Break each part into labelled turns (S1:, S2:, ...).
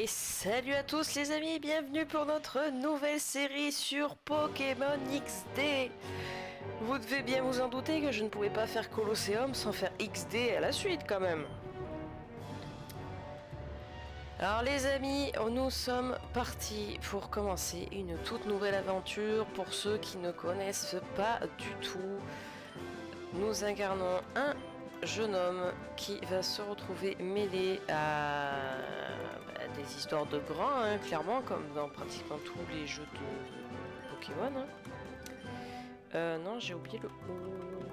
S1: Et salut à tous les amis, bienvenue pour notre nouvelle série sur Pokémon XD. Vous devez bien vous en douter que je ne pouvais pas faire Colosseum sans faire XD à la suite quand même. Alors les amis, nous sommes partis pour commencer une toute nouvelle aventure. Pour ceux qui ne connaissent pas du tout, nous incarnons un jeune homme qui va se retrouver mêlé à des histoires de grands, hein, clairement, comme dans pratiquement tous les jeux de Pokémon. Hein. Non, j'ai oublié le O.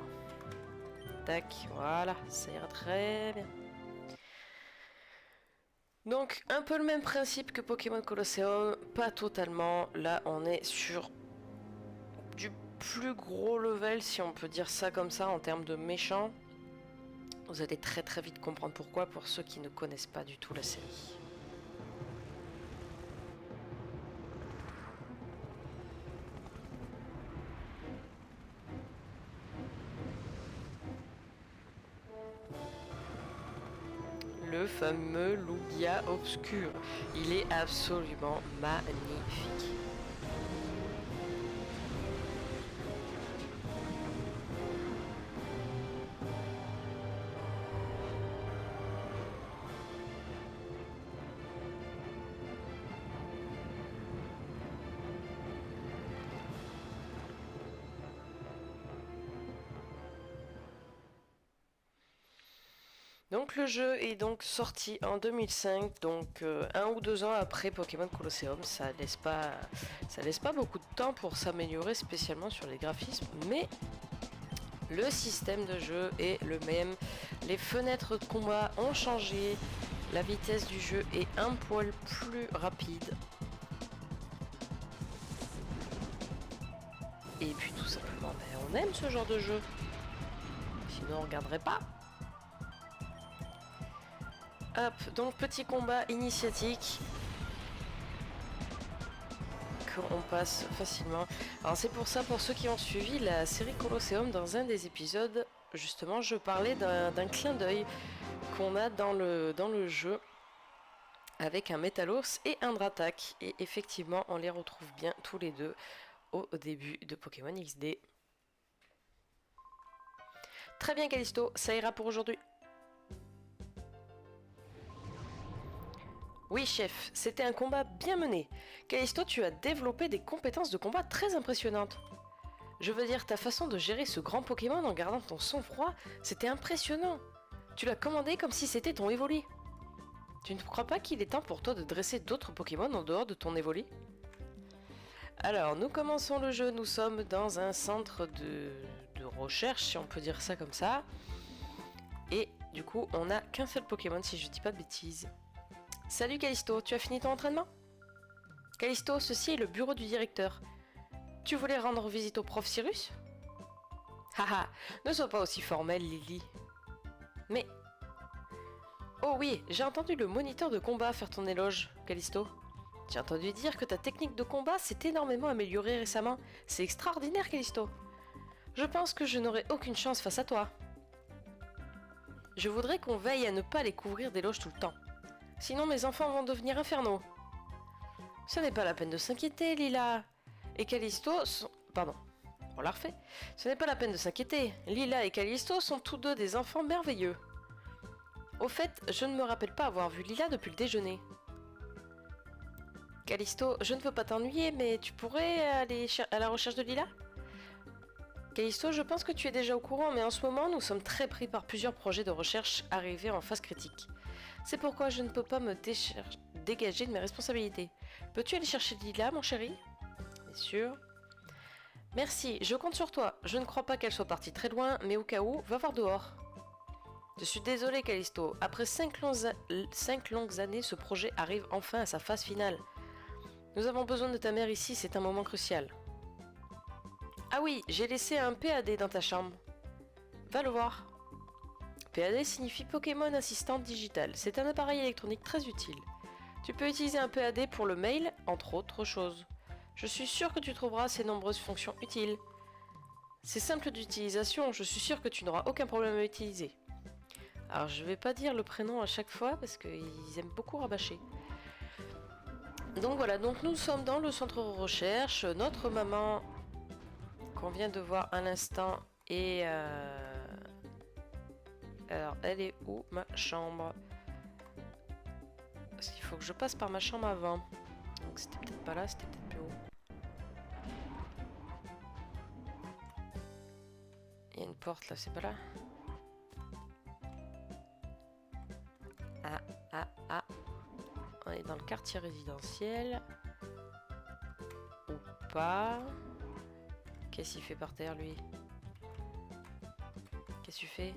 S1: Tac, voilà, ça ira très bien. Donc, un peu le même principe que Pokémon Colosseum, pas totalement. Là, on est sur du plus gros level, si on peut dire ça comme ça, en termes de méchants. Vous allez très très vite comprendre pourquoi pour ceux qui ne connaissent pas du tout la série. Le fameux Lugia obscur. Il est absolument magnifique. Donc le jeu est donc sorti en 2005, donc 1 ou 2 ans après Pokémon Colosseum. Ça laisse pas beaucoup de temps pour s'améliorer, spécialement sur les graphismes, mais le système de jeu est le même. Les fenêtres de combat ont changé, la vitesse du jeu est un poil plus rapide. Et puis tout simplement, on aime ce genre de jeu. Sinon on regarderait pas. Hop, donc petit combat initiatique qu'on passe facilement. Alors c'est pour ça, pour ceux qui ont suivi la série Colosseum, dans un des épisodes, justement, je parlais d'un clin d'œil qu'on a dans le jeu avec un Metalos et un Dratak. Et effectivement, on les retrouve bien tous les deux au début de Pokémon XD. Très bien Callisto, ça ira pour aujourd'hui. Oui chef, c'était un combat bien mené. Callisto, tu as développé des compétences de combat très impressionnantes. Je veux dire, ta façon de gérer ce grand Pokémon en gardant ton sang-froid, c'était impressionnant. Tu l'as commandé comme si c'était ton Evoli. Tu ne crois pas qu'il est temps pour toi de dresser d'autres Pokémon en dehors de ton Evoli? Alors, nous commençons le jeu, nous sommes dans un centre de recherche, si on peut dire ça comme ça. Et du coup, on n'a qu'un seul Pokémon, si je dis pas de bêtises. Salut Callisto, tu as fini ton entraînement? Callisto, ceci est le bureau du directeur. Tu voulais rendre visite au prof Cyrus? Haha, ne sois pas aussi formelle, Lily. Mais... Oh oui, j'ai entendu le moniteur de combat faire ton éloge, Callisto. J'ai entendu dire que ta technique de combat s'est énormément améliorée récemment. C'est extraordinaire, Callisto. Je pense que je n'aurai aucune chance face à toi. Je voudrais qu'on veille à ne pas les couvrir d'éloges tout le temps. Sinon mes enfants vont devenir infernaux. Ce n'est pas la peine de s'inquiéter, Lila. Et Callisto sont... Pardon, on la refait. Ce n'est pas la peine de s'inquiéter. Lila et Callisto sont tous deux des enfants merveilleux. Au fait, je ne me rappelle pas avoir vu Lila depuis le déjeuner. Callisto, je ne veux pas t'ennuyer, mais tu pourrais aller à la recherche de Lila? Callisto, je pense que tu es déjà au courant, mais en ce moment, nous sommes très pris par plusieurs projets de recherche arrivés en phase critique. C'est pourquoi je ne peux pas me dégager de mes responsabilités. Peux-tu aller chercher Lila, mon chéri? Bien sûr. Merci, je compte sur toi. Je ne crois pas qu'elle soit partie très loin, mais au cas où, va voir dehors. Je suis désolée, Callisto. Après 5 longues années, ce projet arrive enfin à sa phase finale. Nous avons besoin de ta mère ici, c'est un moment crucial. Ah oui, j'ai laissé un PAD dans ta chambre. Va le voir. PAD signifie Pokémon Assistant Digital. C'est un appareil électronique très utile. Tu peux utiliser un PAD pour le mail, entre autres choses. Je suis sûre que tu trouveras ces nombreuses fonctions utiles. C'est simple d'utilisation, je suis sûre que tu n'auras aucun problème à utiliser. Alors je vais pas dire le prénom à chaque fois parce qu'ils aiment beaucoup rabâcher. Donc voilà, donc nous sommes dans le centre de recherche. Notre maman, qu'on vient de voir à l'instant, et alors, elle est où ma chambre? Parce qu'il faut que je passe par ma chambre avant. Donc c'était peut-être pas là, c'était peut-être plus haut. Il y a une porte là, c'est pas là? Ah, ah, ah. On est dans le quartier résidentiel. Ou pas. Qu'est-ce qu'il fait par terre, lui? Qu'est-ce que tu fais?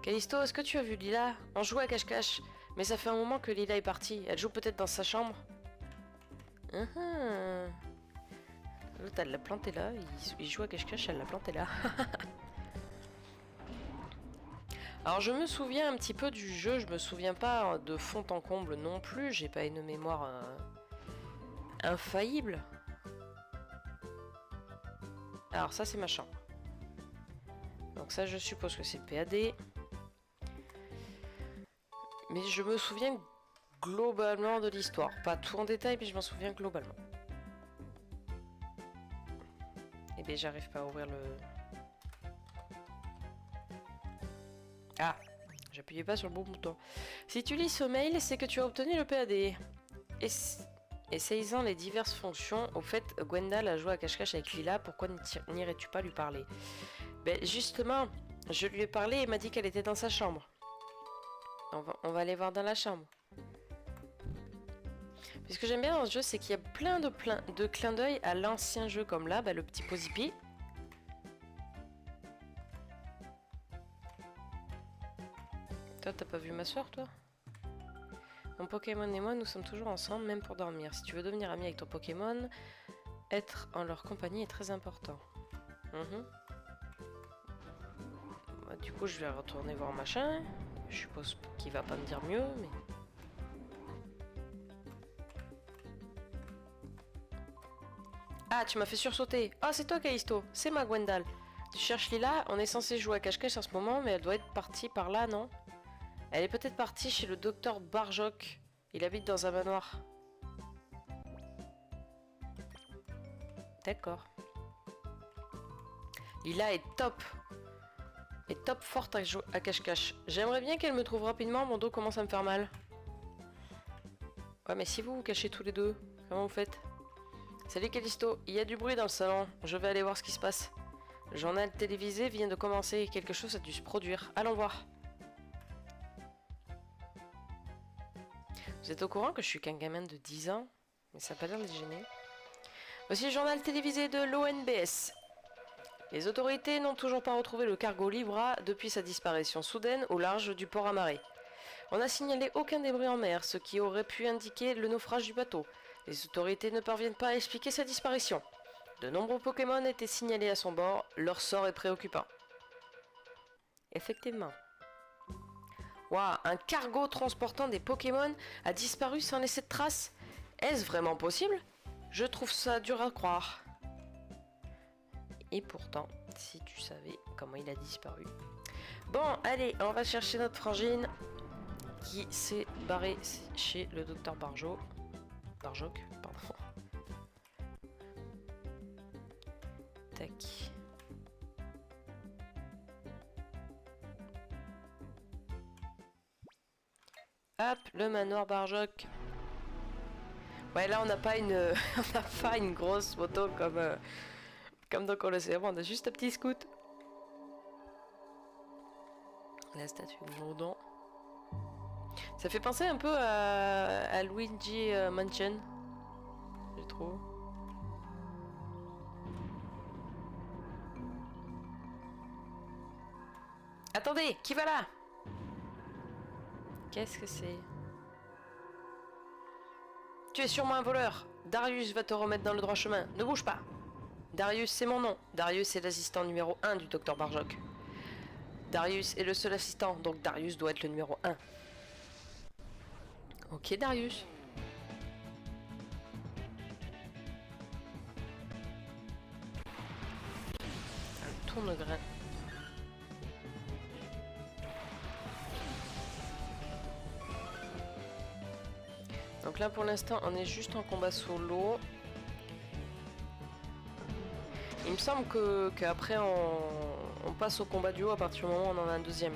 S1: Callisto, est-ce que tu as vu Lila? On joue à cache-cache. Mais ça fait un moment que Lila est partie. Elle joue peut-être dans sa chambre. L'autre, elle l'a planté là. Il joue à cache-cache, elle l'a planté là. Alors je me souviens un petit peu du jeu, je me souviens pas de fond en comble non plus, j'ai pas une mémoire infaillible. Alors ça c'est ma chambre. Donc ça je suppose que c'est le PAD. Mais je me souviens globalement de l'histoire. Pas tout en détail mais je m'en souviens globalement. Et bien j'arrive pas à ouvrir le... Ah, j'appuyais pas sur le bon bouton. Si tu lis ce mail, c'est que tu as obtenu le PAD. Essayant les diverses fonctions, au fait, Gwendal a joué à cache-cache avec Lila, pourquoi n'irais-tu pas lui parler? Ben justement, je lui ai parlé et m'a dit qu'elle était dans sa chambre. On va aller voir dans la chambre. Mais ce que j'aime bien dans ce jeu, c'est qu'il y a plein de clins d'œil à l'ancien jeu, comme là, ben, le petit Posipi. Toi, t'as pas vu ma soeur, toi? Mon Pokémon et moi, nous sommes toujours ensemble, même pour dormir. Si tu veux devenir ami avec ton Pokémon, être en leur compagnie est très important. Bah, du coup, je vais retourner voir machin. Je suppose qu'il va pas me dire mieux, mais... Ah, tu m'as fait sursauter. Ah, c'est toi, Callisto. C'est ma Gwendal. Tu cherches Lila? On est censé jouer à cache-cache en ce moment, mais elle doit être partie par là, non? Elle est peut-être partie chez le docteur Barjok. Il habite dans un manoir. D'accord. Lila est top. Est top forte à cache-cache. J'aimerais bien qu'elle me trouve rapidement, mon dos commence à me faire mal. Ouais, mais si vous vous cachez tous les deux, comment vous faites? Salut Callisto, il y a du bruit dans le salon. Je vais aller voir ce qui se passe. Le journal télévisé vient de commencer. Quelque chose a dû se produire. Allons voir. Vous êtes au courant que je suis qu'un gamin de 10 ans? Mais ça n'a pas l'air de gêner. Voici le journal télévisé de l'ONBS. Les autorités n'ont toujours pas retrouvé le cargo Libra depuis sa disparition soudaine au large du port amarré. On n'a signalé aucun débris en mer, ce qui aurait pu indiquer le naufrage du bateau. Les autorités ne parviennent pas à expliquer sa disparition. De nombreux Pokémon étaient signalés à son bord, leur sort est préoccupant. Effectivement. Waouh, un cargo transportant des Pokémon a disparu sans laisser de traces? Est-ce vraiment possible? Je trouve ça dur à croire. Et pourtant, si tu savais comment il a disparu. Bon, allez, on va chercher notre frangine qui s'est barrée chez le docteur Barjok, pardon. Tac. Hop, le manoir Barjok. Ouais, là on n'a pas une, on n'a pas une grosse moto comme dans Colosseum, on a juste un petit scoot. La statue de Jourdan. Ça fait penser un peu à Luigi Mansion, je trouve. Attendez, qui va là? Qu'est-ce que c'est? Tu es sûrement un voleur. Darius va te remettre dans le droit chemin. Ne bouge pas. Darius, c'est mon nom. Darius est l'assistant numéro 1 du docteur Barjok. Darius est le seul assistant, donc Darius doit être le numéro 1. Ok, Darius. Un tourne-grain. Donc là pour l'instant on est juste en combat solo. Il me semble qu'après on passe au combat duo à partir du moment où on en a un deuxième.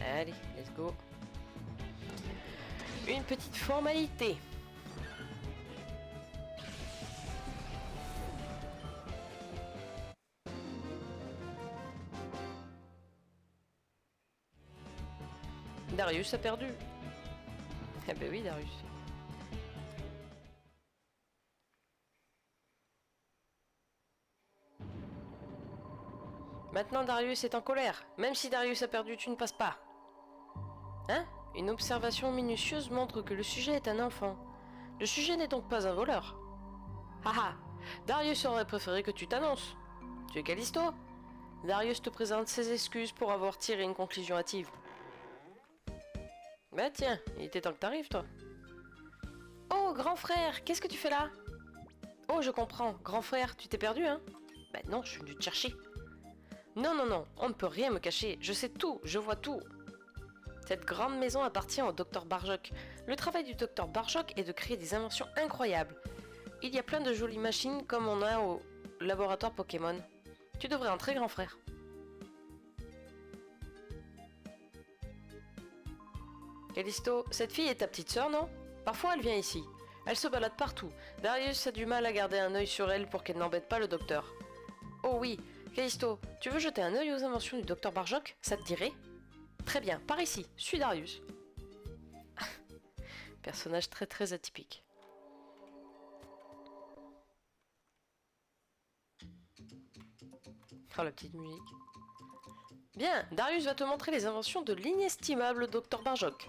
S1: Allez, let's go. Une petite formalité. Darius a perdu. Eh ben oui, Darius. Maintenant Darius est en colère. Même si Darius a perdu, tu ne passes pas. Hein? Une observation minutieuse montre que le sujet est un enfant. Le sujet n'est donc pas un voleur. Haha! Darius aurait préféré que tu t'annonces. Tu es Callisto? Darius te présente ses excuses pour avoir tiré une conclusion hâtive. Bah tiens, il était temps que t'arrives, toi. Oh, grand frère, qu'est-ce que tu fais là? Oh, je comprends. Grand frère, tu t'es perdu, hein? Bah non, je suis venu te chercher. Non, non, non, on ne peut rien me cacher. Je sais tout, je vois tout. Cette grande maison appartient au Dr Barjoc. Le travail du Dr Barjoc est de créer des inventions incroyables. Il y a plein de jolies machines comme on a au laboratoire Pokémon. Tu devrais entrer, grand frère. Callisto, cette fille est ta petite sœur, non? Parfois elle vient ici. Elle se balade partout. Darius a du mal à garder un œil sur elle pour qu'elle n'embête pas le docteur. Oh oui, Callisto, tu veux jeter un œil aux inventions du Dr Barjoc? Ça te dirait? Très bien, par ici, suis Darius. Personnage très très atypique. Oh la petite musique. Bien, Darius va te montrer les inventions de l'inestimable Dr Barjoc.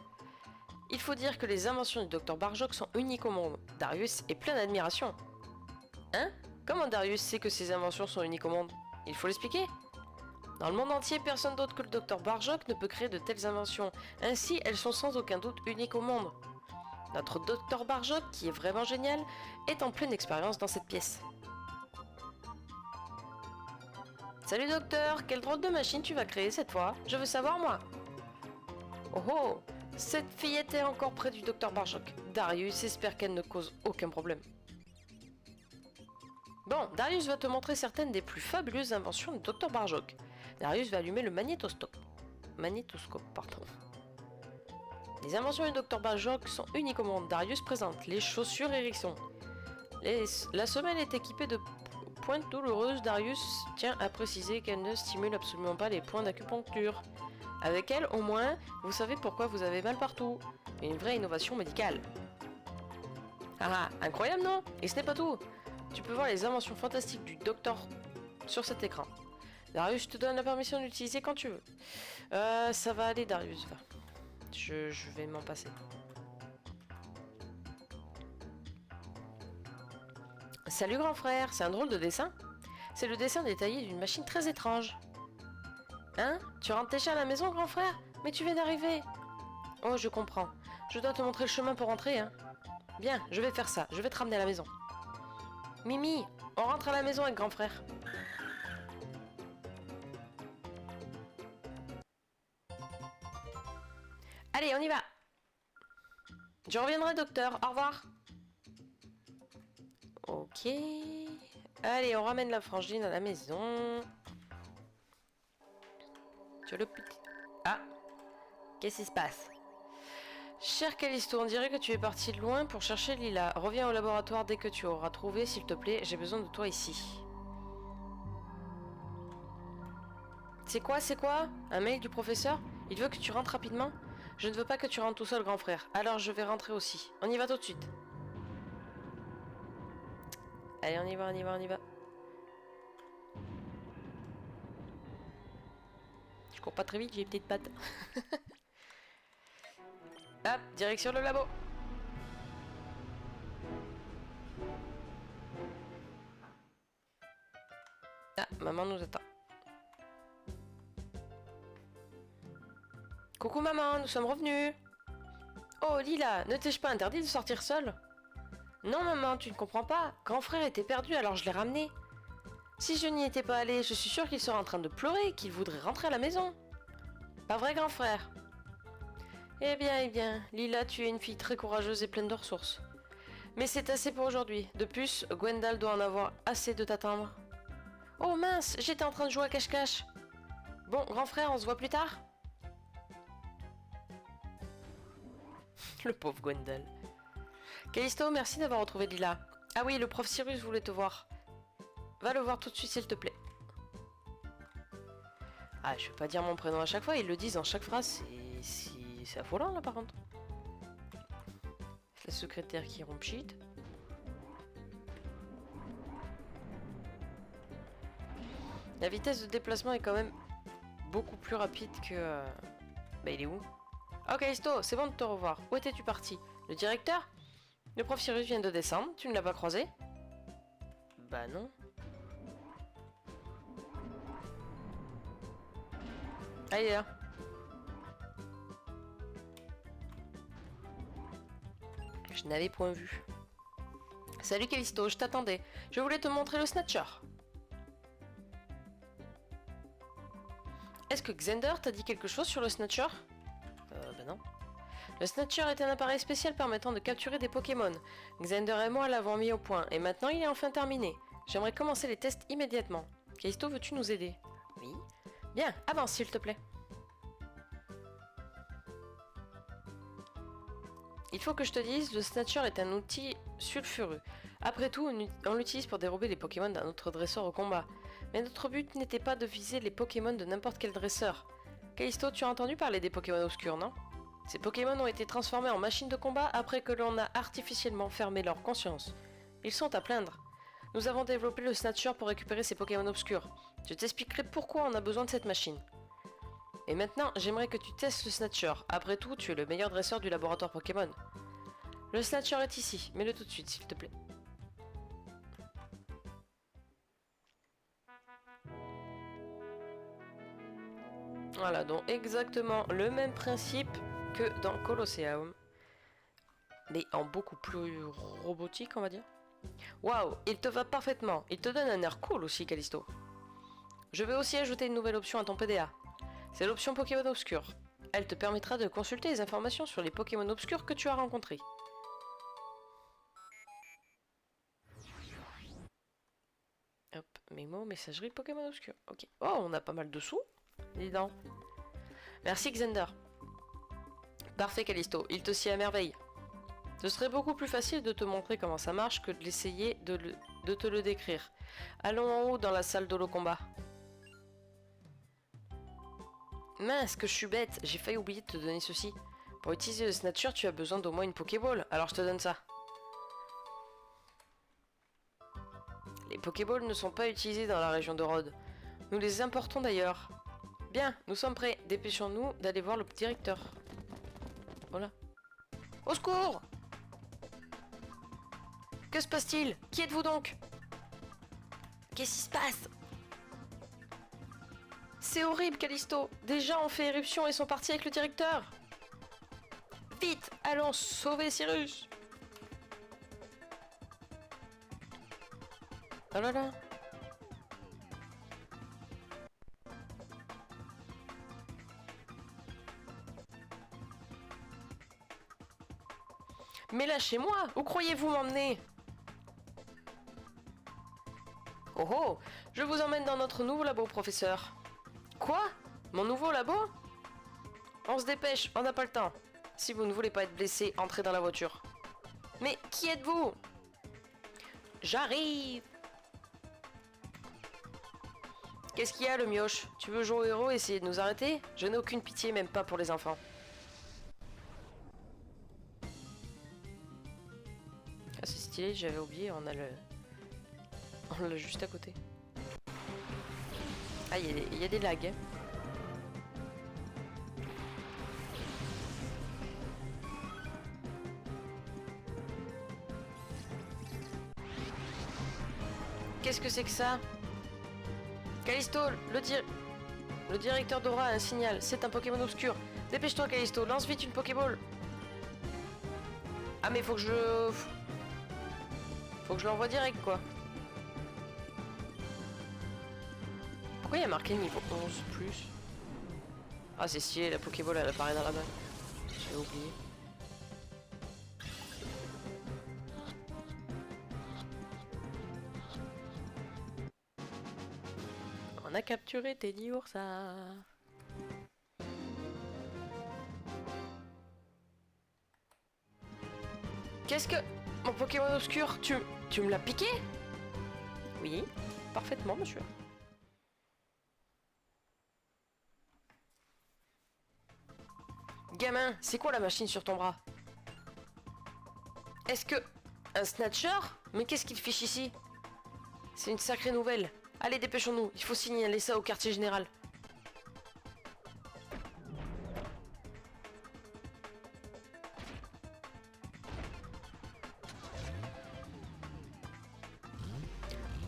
S1: Il faut dire que les inventions du Dr Barjoc sont uniques au monde. Darius est plein d'admiration. Hein? Comment Darius sait que ses inventions sont uniques au monde? Il faut l'expliquer. Dans le monde entier, personne d'autre que le Dr Barjoc ne peut créer de telles inventions. Ainsi, elles sont sans aucun doute uniques au monde. Notre Dr Barjoc, qui est vraiment génial, est en pleine expérience dans cette pièce. Salut docteur, quelle drôle de machine tu vas créer cette fois? Je veux savoir moi. Oh oh, cette fillette est encore près du Dr Barjoc. Darius espère qu'elle ne cause aucun problème. Bon, Darius va te montrer certaines des plus fabuleuses inventions du Dr Barjoc. Darius va allumer le magnétoscope. Pardon. Les inventions du Dr Barjoc sont uniques au monde. Darius présente les chaussures Ericsson. La semelle est équipée de pointe douloureuse. Darius tient à préciser qu'elle ne stimule absolument pas les points d'acupuncture. Avec elle, au moins, vous savez pourquoi vous avez mal partout. Une vraie innovation médicale. Ah, incroyable non? Et ce n'est pas tout. Tu peux voir les inventions fantastiques du docteur sur cet écran. Darius, je te donne la permission d'utiliser quand tu veux. Ça va aller, Darius, va. Je vais m'en passer. Salut grand frère, c'est un drôle de dessin. C'est le dessin détaillé d'une machine très étrange. Hein? Tu rentres déjà à la maison, grand frère? Mais tu viens d'arriver. Oh, je comprends. Je dois te montrer le chemin pour rentrer, hein. Bien, je vais faire ça. Je vais te ramener à la maison. Mimi, on rentre à la maison avec grand frère. Allez, on y va. Je reviendrai, docteur. Au revoir. Ok. Allez, on ramène la frangine à la maison. Tu le petit... Ah. Qu'est-ce qui se passe? Cher Callisto, on dirait que tu es parti de loin pour chercher Lila. Reviens au laboratoire dès que tu auras trouvé, s'il te plaît. J'ai besoin de toi ici. C'est quoi? Un mail du professeur? Il veut que tu rentres rapidement? Je ne veux pas que tu rentres tout seul, grand frère. Alors je vais rentrer aussi. On y va tout de suite. Allez, on y va. Je cours pas très vite, j'ai des petites pattes. Hop, direction le labo. Ah, maman nous attend. Coucou maman, nous sommes revenus. Oh Lila, ne t'ai-je pas interdit de sortir seule? Non maman, tu ne comprends pas. Grand frère était perdu alors je l'ai ramené. Si je n'y étais pas allé, je suis sûre qu'il serait en train de pleurer et qu'il voudrait rentrer à la maison. Pas vrai, grand frère? Eh bien, Lila, tu es une fille très courageuse et pleine de ressources. Mais c'est assez pour aujourd'hui. De plus, Gwendal doit en avoir assez de t'attendre. Oh mince, j'étais en train de jouer à cache-cache. Bon, grand frère, on se voit plus tard? Le pauvre Gwendal. Callisto, merci d'avoir retrouvé Lila. Ah oui, le prof Cyrus voulait te voir. Va le voir tout de suite, s'il te plaît. Ah, je vais pas dire mon prénom à chaque fois, ils le disent dans chaque phrase. C'est affolant, là, par contre. La secrétaire qui rompt shit. La vitesse de déplacement est quand même beaucoup plus rapide que... Bah, il est où? Oh, Callisto, c'est bon de te revoir. Où étais-tu parti? Le directeur? Le prof Cyrus vient de descendre, tu ne l'as pas croisé? Bah non. Ah, il est là. Je n'avais point vu. Salut Callisto, je t'attendais. Je voulais te montrer le Snatcher. Est-ce que Xander t'a dit quelque chose sur le Snatcher? Bah non. Le Snatcher est un appareil spécial permettant de capturer des Pokémon. Xander et moi l'avons mis au point, et maintenant il est enfin terminé. J'aimerais commencer les tests immédiatement. Callisto, veux-tu nous aider? Oui. Bien, avance s'il te plaît. Il faut que je te dise, le Snatcher est un outil sulfureux. Après tout, on l'utilise pour dérober les Pokémon d'un autre dresseur au combat. Mais notre but n'était pas de viser les Pokémon de n'importe quel dresseur. Callisto, tu as entendu parler des Pokémon obscurs, non? Ces Pokémon ont été transformés en machines de combat après que l'on a artificiellement fermé leur conscience. Ils sont à plaindre. Nous avons développé le Snatcher pour récupérer ces Pokémon obscurs. Je t'expliquerai pourquoi on a besoin de cette machine. Et maintenant, j'aimerais que tu testes le Snatcher. Après tout, tu es le meilleur dresseur du laboratoire Pokémon. Le Snatcher est ici. Mets-le tout de suite, s'il te plaît. Voilà, donc exactement le même principe que dans Colosseum. Mais en beaucoup plus robotique, on va dire. Waouh, il te va parfaitement. Il te donne un air cool aussi, Callisto. Je vais aussi ajouter une nouvelle option à ton PDA. C'est l'option Pokémon Obscur. Elle te permettra de consulter les informations sur les Pokémon obscurs que tu as rencontrés. Hop, mémo, messagerie Pokémon Obscur. Ok. Oh, on a pas mal de sous. Dis donc. Merci Xander. Parfait Callisto, il te sied à merveille. Ce serait beaucoup plus facile de te montrer comment ça marche que de l'essayer de te le décrire. Allons en haut dans la salle d'holo combat. Mince, que je suis bête, j'ai failli oublier de te donner ceci. Pour utiliser le Snatcher, tu as besoin d'au moins une Pokéball, alors je te donne ça. Les Pokéballs ne sont pas utilisés dans la région de Rhodes. Nous les importons d'ailleurs. Bien, nous sommes prêts. Dépêchons-nous d'aller voir le directeur. Voilà. Au secours! Que se passe-t-il? Qui êtes-vous donc? Qu'est-ce qui se passe? C'est horrible, Callisto. Des gens ont fait éruption et sont partis avec le directeur. Vite, allons sauver Cyrus. Oh là là. Mais lâchez-moi! Où croyez-vous m'emmener? Oh oh! Je vous emmène dans notre nouveau labo, professeur. Quoi? Mon nouveau labo? On se dépêche, on n'a pas le temps. Si vous ne voulez pas être blessé, entrez dans la voiture. Mais qui êtes-vous? J'arrive! Qu'est-ce qu'il y a, le mioche? Tu veux jouer au héros et essayer de nous arrêter? Je n'ai aucune pitié, même pas pour les enfants. Ah, c'est stylé, j'avais oublié, on a le... On l'a juste à côté. Ah, il y a des lags. Hein. Qu'est-ce que c'est que ça? Callisto, le directeur d'Aura a un signal. C'est un Pokémon obscur. Dépêche-toi, Callisto, lance vite une Pokéball. Ah, mais faut que je... Faut que je l'envoie direct, quoi. Pourquoi il y a marqué niveau 11 plus? Ah c'est stylé, la Pokéball elle apparaît dans la main. J'avais oublié. On a capturé Teddy Ursa. Qu'est-ce que... Mon Pokémon obscur, tu me l'as piqué? Oui, parfaitement monsieur. Gamin, c'est quoi la machine sur ton bras? Est-ce que... Un snatcher? Mais qu'est-ce qu'il fiche ici? C'est une sacrée nouvelle. Allez, dépêchons-nous, il faut signaler ça au quartier général.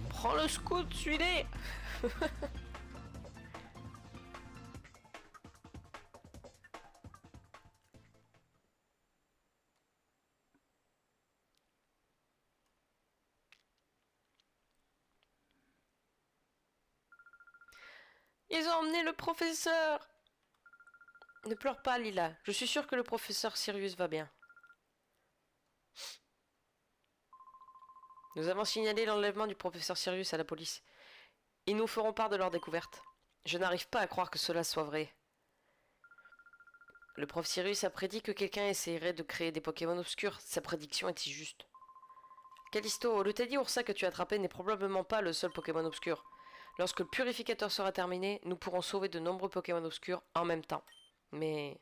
S1: Prends le scout, suis-les. Ils ont emmené le professeur. Ne pleure pas, Lila. Je suis sûre que le professeur Sirius va bien. Nous avons signalé l'enlèvement du professeur Sirius à la police. Ils nous feront part de leur découverte. Je n'arrive pas à croire que cela soit vrai. Le prof Sirius a prédit que quelqu'un essayerait de créer des Pokémon obscurs. Sa prédiction était juste. Callisto, le Teddy Ursa que tu as attrapé n'est probablement pas le seul Pokémon obscur. Lorsque le purificateur sera terminé, nous pourrons sauver de nombreux Pokémon obscurs en même temps. Mais...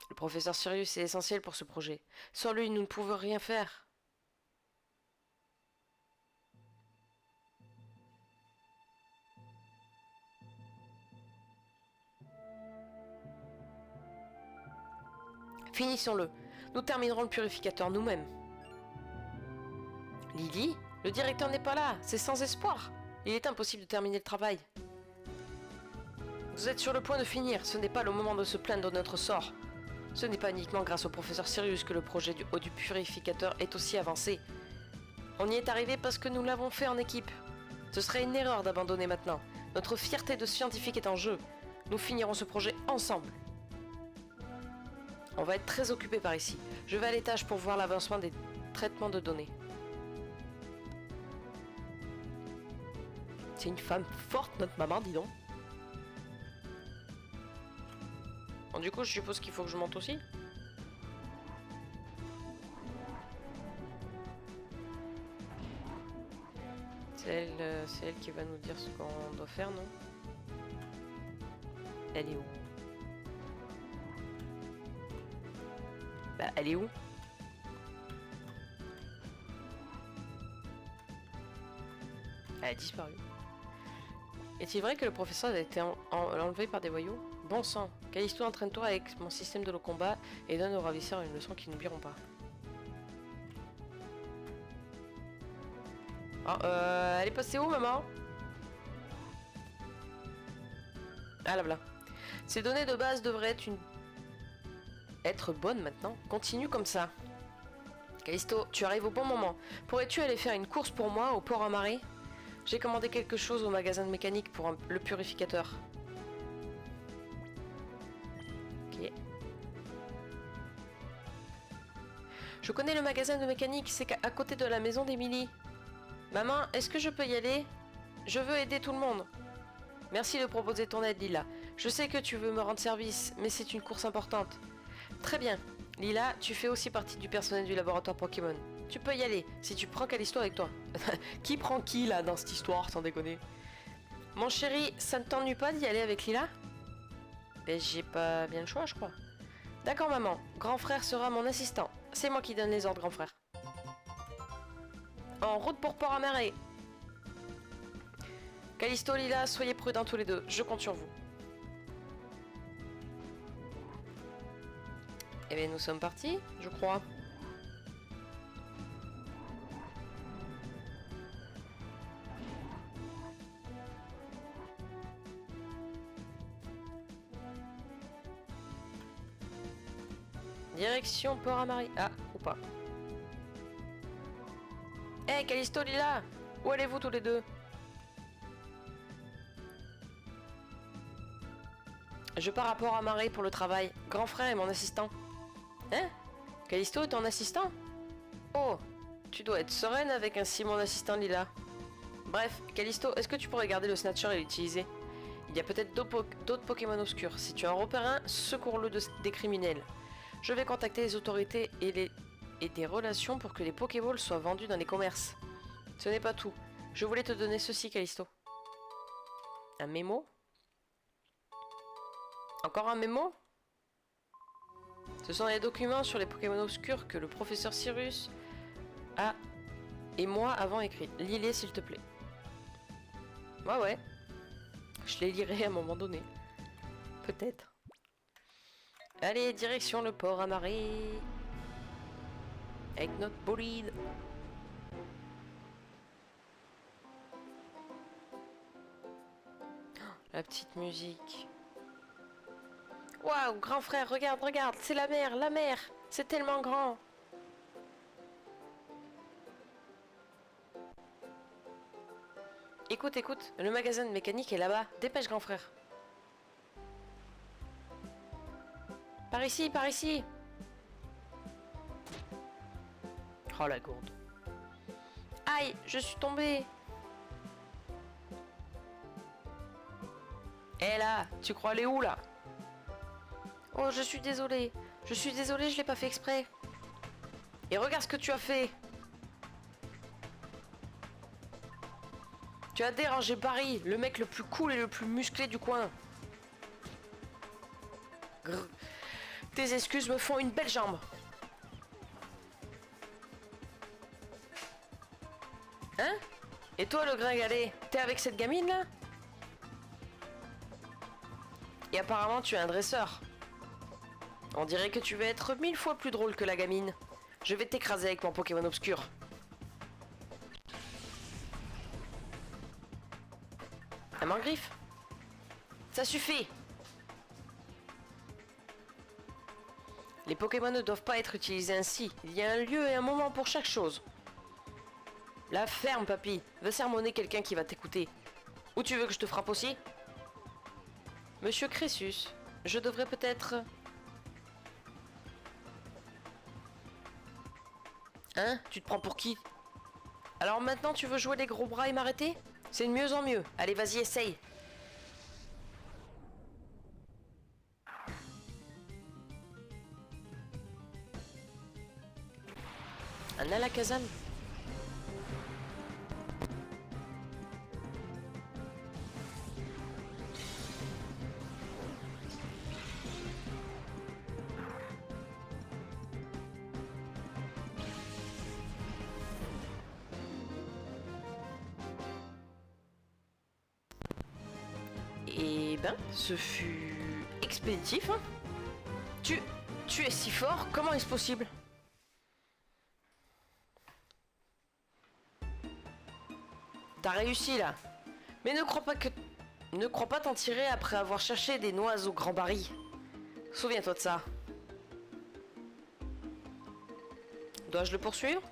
S1: le professeur Sirius est essentiel pour ce projet. Sans lui, nous ne pouvons rien faire. Finissons-le. Nous terminerons le purificateur nous-mêmes. Lily, le directeur n'est pas là. C'est sans espoir. Il est impossible de terminer le travail. Vous êtes sur le point de finir. Ce n'est pas le moment de se plaindre de notre sort. Ce n'est pas uniquement grâce au professeur Sirius que le projet du purificateur est aussi avancé. On y est arrivé parce que nous l'avons fait en équipe. Ce serait une erreur d'abandonner maintenant. Notre fierté de scientifique est en jeu. Nous finirons ce projet ensemble. On va être très occupé par ici. Je vais à l'étage pour voir l'avancement des traitements de données. C'est une femme forte, notre maman, dis donc. Bon, du coup, je suppose qu'il faut que je monte aussi. C'est elle qui va nous dire ce qu'on doit faire, non? Elle est où? Bah, elle est où? Elle a disparu. Est-il vrai que le professeur a été enlevé par des voyous? Bon sang, Callisto, entraîne-toi avec mon système de combat et donne aux ravisseurs une leçon qu'ils n'oublieront pas. Oh, elle est passée où, maman? Ah là, voilà. Ces données de base devraient être bonnes maintenant. Continue comme ça. Callisto, tu arrives au bon moment. Pourrais-tu aller faire une course pour moi au port à marée? J'ai commandé quelque chose au magasin de mécanique pour le purificateur. Ok. Je connais le magasin de mécanique, c'est à côté de la maison d'Emily. Maman, est-ce que je peux y aller? Je veux aider tout le monde. Merci de proposer ton aide, Lila. Je sais que tu veux me rendre service, mais c'est une course importante. Très bien. Lila, tu fais aussi partie du personnel du laboratoire Pokémon. Tu peux y aller, si tu prends Callisto avec toi. Qui prend qui, là, dans cette histoire, sans déconner? Mon chéri, ça ne t'ennuie pas d'y aller avec Lila? Ben, j'ai pas bien le choix, je crois. D'accord, maman. Grand frère sera mon assistant. C'est moi qui donne les ordres, grand frère. En route pour Port-à-Marée. Callisto, Lila, soyez prudents tous les deux. Je compte sur vous. Eh bien, nous sommes partis, je crois. Direction Port-à-Marée. Ah, ou pas. Hé, Callisto, Lila! Où allez-vous tous les deux? Je pars à Port-Amarré pour le travail. Grand frère est mon assistant. Hein? Callisto est ton assistant? Oh, tu dois être sereine avec un si mon assistant Lila. Bref, Callisto, est-ce que tu pourrais garder le Snatcher et l'utiliser? Il y a peut-être d'autres Pokémon obscurs. Si tu en repères un, secours-le des criminels. Je vais contacter les autorités et des relations pour que les Pokéballs soient vendus dans les commerces. Ce n'est pas tout. Je voulais te donner ceci, Callisto. Un mémo? Encore un mémo? Ce sont les documents sur les Pokémon obscurs que le professeur Cyrus a et moi avons écrit. Lis-les s'il te plaît. Ouais. Je les lirai à un moment donné. Peut-être. Allez, direction le port Amarré. Avec notre bolide. Oh, la petite musique. Waouh, grand frère, regarde, c'est la mer, c'est tellement grand. Écoute, le magasin de mécanique est là-bas. Dépêche, grand frère. Par ici. Oh la gourde. Aïe, je suis tombée. Eh là, tu crois aller où là? Oh, je suis désolée, je l'ai pas fait exprès. Et regarde ce que tu as fait. Tu as dérangé Barry, le mec le plus cool et le plus musclé du coin. Grrr. Tes excuses me font une belle jambe. Hein? Et toi le gringalet, t'es avec cette gamine là? Et apparemment tu es un dresseur. On dirait que tu vas être 1000 fois plus drôle que la gamine. Je vais t'écraser avec mon Pokémon obscur. Un mangriffe? Ça suffit! Les Pokémon ne doivent pas être utilisés ainsi. Il y a un lieu et un moment pour chaque chose. La ferme, papy. Va sermonner quelqu'un qui va t'écouter. Ou tu veux que je te frappe aussi? Monsieur Crésus, je devrais peut-être... Hein? Tu te prends pour qui? Alors maintenant tu veux jouer les gros bras et m'arrêter? C'est de mieux en mieux. Allez, vas-y, essaye. Un Alakazam? Eh ben, ce fut expéditif, hein? Tu es si fort, comment est-ce possible? T'as réussi là. Mais ne crois pas t'en tirer après avoir cherché des noix au grand baril. Souviens-toi de ça. Dois-je le poursuivre?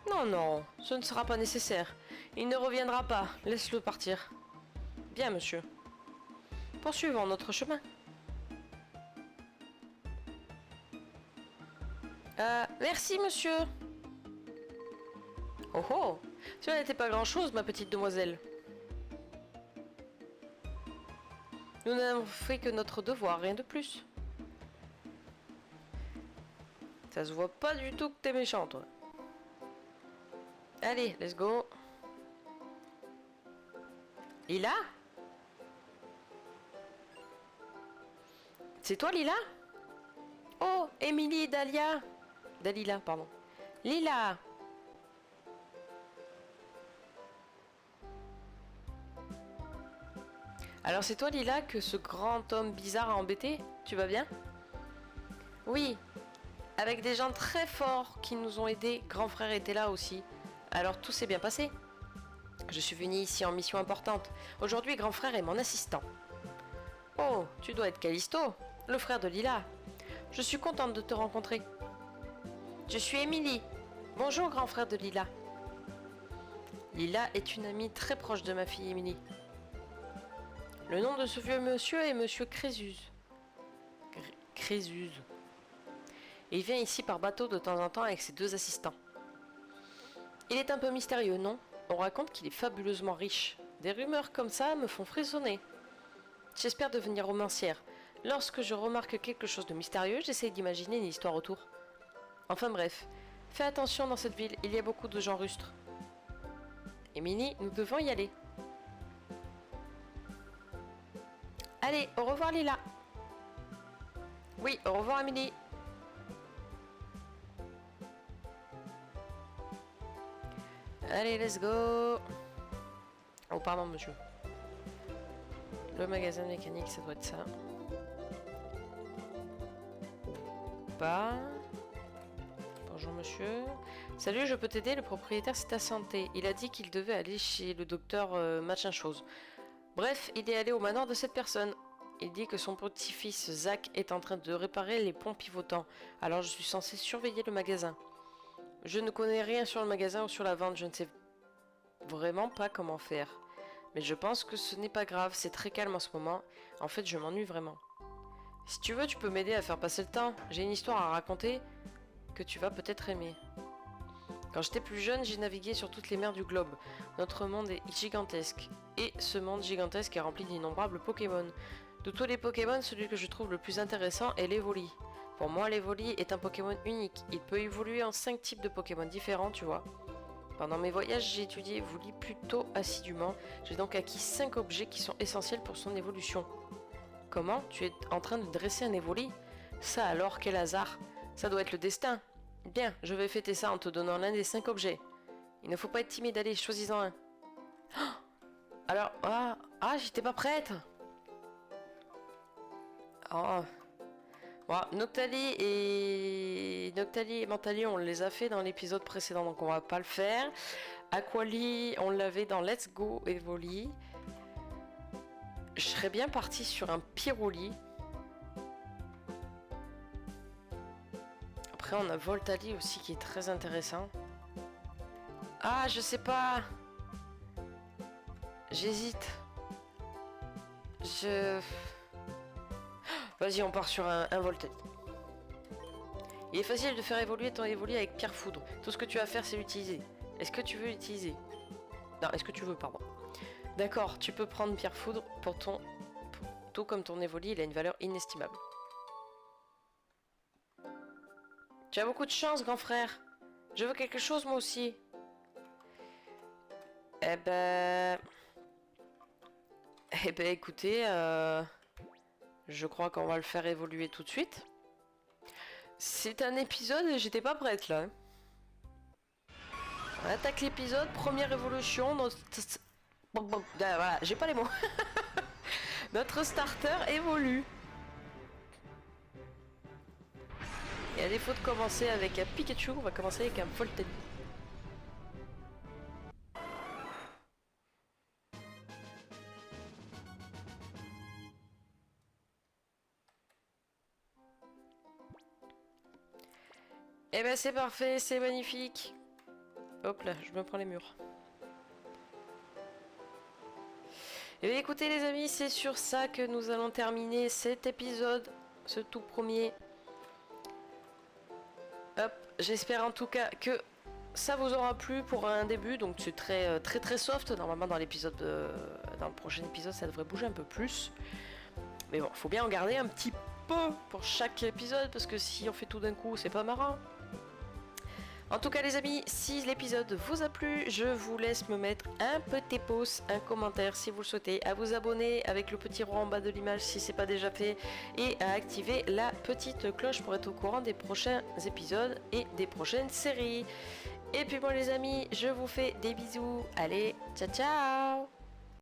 S1: Non, ce ne sera pas nécessaire. Il ne reviendra pas, laisse-le partir. Bien, monsieur. Poursuivons notre chemin. Merci, monsieur. Oh, cela n'était pas grand-chose, ma petite demoiselle. Nous n'avons fait que notre devoir, rien de plus. Ça se voit pas du tout que t'es méchant, toi. Allez, let's go. Lila? C'est toi, Lila? Oh, Émilie, Dalila, pardon. Lila! Alors c'est toi, Lila, que ce grand homme bizarre a embêté? Tu vas bien? Oui, avec des gens très forts qui nous ont aidés. Grand frère était là aussi. Alors tout s'est bien passé. Je suis venue ici en mission importante. Aujourd'hui, grand frère est mon assistant. Oh, tu dois être Callisto, le frère de Lila. Je suis contente de te rencontrer. Je suis Émilie. Bonjour, grand frère de Lila. Lila est une amie très proche de ma fille Émilie. Le nom de ce vieux monsieur est Monsieur Crésus. Crésus. Et il vient ici par bateau de temps en temps avec ses 2 assistants. Il est un peu mystérieux, non? On raconte qu'il est fabuleusement riche. Des rumeurs comme ça me font frissonner. J'espère devenir romancière. Lorsque je remarque quelque chose de mystérieux, j'essaie d'imaginer une histoire autour. Enfin bref, fais attention dans cette ville, il y a beaucoup de gens rustres. Émilie, nous devons y aller. Allez, au revoir Lila. Oui, au revoir Émilie. Allez, let's go. Oh, pardon, monsieur. Le magasin mécanique, ça doit être ça. Pas. Bonjour, monsieur. Salut, je peux t'aider? Le propriétaire s'est absenté. Il a dit qu'il devait aller chez le docteur machin chose. Bref, il est allé au manoir de cette personne. Il dit que son petit-fils Zach est en train de réparer les ponts pivotants. Alors je suis censé surveiller le magasin. Je ne connais rien sur le magasin ou sur la vente, je ne sais vraiment pas comment faire. Mais je pense que ce n'est pas grave, c'est très calme en ce moment. En fait, je m'ennuie vraiment. Si tu veux, tu peux m'aider à faire passer le temps. J'ai une histoire à raconter que tu vas peut-être aimer. Quand j'étais plus jeune, j'ai navigué sur toutes les mers du globe. Notre monde est gigantesque. Et ce monde gigantesque est rempli d'innombrables Pokémon. De tous les Pokémon, celui que je trouve le plus intéressant est l'Evoli. Pour moi, l'Evoli est un Pokémon unique. Il peut évoluer en 5 types de Pokémon différents, tu vois. Pendant mes voyages, j'ai étudié Evoli plutôt assidûment. J'ai donc acquis 5 objets qui sont essentiels pour son évolution. Comment? Tu es en train de dresser un Evoli? Ça alors, quel hasard! Ça doit être le destin. Bien, je vais fêter ça en te donnant l'un des 5 objets. Il ne faut pas être timide, allez, choisis-en un. Oh, alors, j'étais pas prête. Oh. Bon, Noctali et Mentali, on les a fait dans l'épisode précédent, donc on va pas le faire. Aquali, on l'avait dans Let's Go Evoli. Je serais bien parti sur un Pyroli. Après, on a Voltali aussi qui est très intéressant. Ah, je sais pas. J'hésite. Vas-y, on part sur un Voltali. Il est facile de faire évoluer ton Evoli avec Pierre Foudre. Tout ce que tu as à faire, c'est l'utiliser. Est-ce que tu veux l'utiliser? Non, est-ce que tu veux, pardon. D'accord, tu peux prendre Pierre Foudre pour ton... Tout comme ton Evoli, il a une valeur inestimable. Tu as beaucoup de chance, grand frère. Je veux quelque chose, moi aussi. Eh ben, écoutez, je crois qu'on va le faire évoluer tout de suite. C'est un épisode et j'étais pas prête, là. On attaque l'épisode, première évolution. Voilà, j'ai pas les mots. Notre starter évolue. Et à défaut de commencer avec un Pikachu, on va commencer avec un Voltali. Eh ben c'est parfait, c'est magnifique. Hop là, je me prends les murs. Et bien écoutez les amis, c'est sur ça que nous allons terminer cet épisode, ce tout premier. Hop, j'espère en tout cas que ça vous aura plu pour un début, donc c'est très soft. Normalement dans l'épisode, dans le prochain épisode, ça devrait bouger un peu plus. Mais bon, faut bien en garder un petit peu pour chaque épisode, parce que si on fait tout d'un coup, c'est pas marrant. En tout cas les amis, si l'épisode vous a plu, je vous laisse me mettre un petit pouce, un commentaire si vous le souhaitez, à vous abonner avec le petit rond en bas de l'image si c'est pas déjà fait, et à activer la petite cloche pour être au courant des prochains épisodes et des prochaines séries. Et puis bon les amis, je vous fais des bisous, allez, ciao ciao.